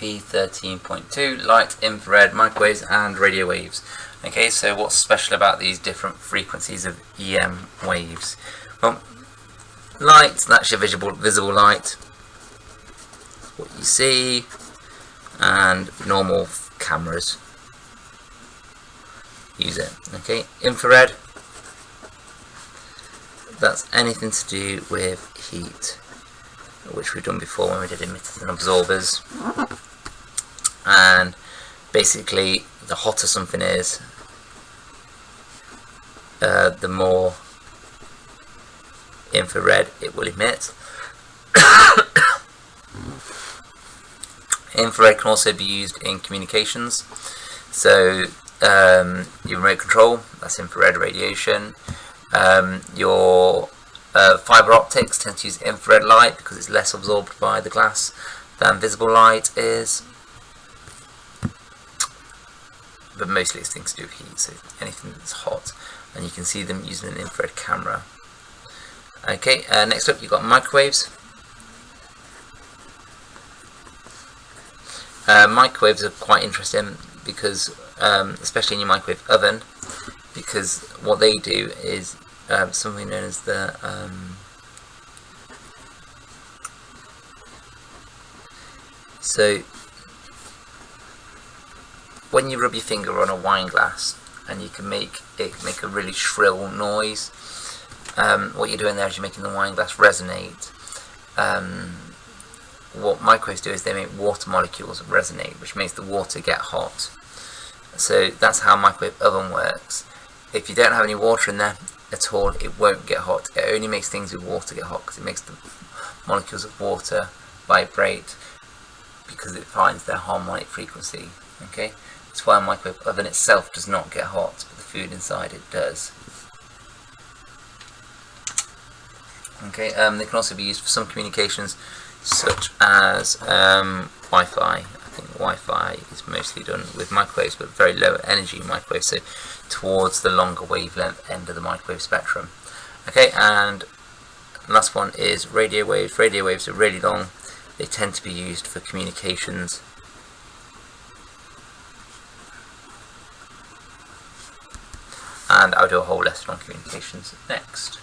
P13.2, light, infrared, microwaves and radio waves. Okay, so what's special about these different frequencies of EM waves? Well, light, that's your visible light, what you see, and normal cameras use it. Okay, infrared, that's anything to do with heat, which we've done before when we did emitters and absorbers. And basically, the hotter something is, the more infrared it will emit. Infrared can also be used in communications. So your remote control, that's infrared radiation. Your fibre optics tend to use infrared light because it's less absorbed by the glass than visible light is. But mostly it's things to do with heat, so anything that's hot. And you can see them using an infrared camera. Okay, next up you've got microwaves. Microwaves are quite interesting because, especially in your microwave oven, because what they do is something known as the so when you rub your finger on a wine glass and you can make it make a really shrill noise, what you're doing there is you're making the wine glass resonate. What microwaves do is they make water molecules resonate, which makes the water get hot. So that's how a microwave oven works. If you don't have any water in there at all, it won't get hot. It only makes things with water get hot because it makes the molecules of water vibrate because it finds their harmonic frequency. Okay, that's why a microwave oven itself does not get hot, but the food inside it does. Okay, they can also be used for some communications, such as Wi-Fi. I think Wi-Fi is mostly done with microwaves, but very low energy microwaves, so towards the longer wavelength end of the microwave spectrum. Okay, and last one is radio waves. Radio waves are really long. They tend to be used for communications. And I'll do a whole lesson on communications next.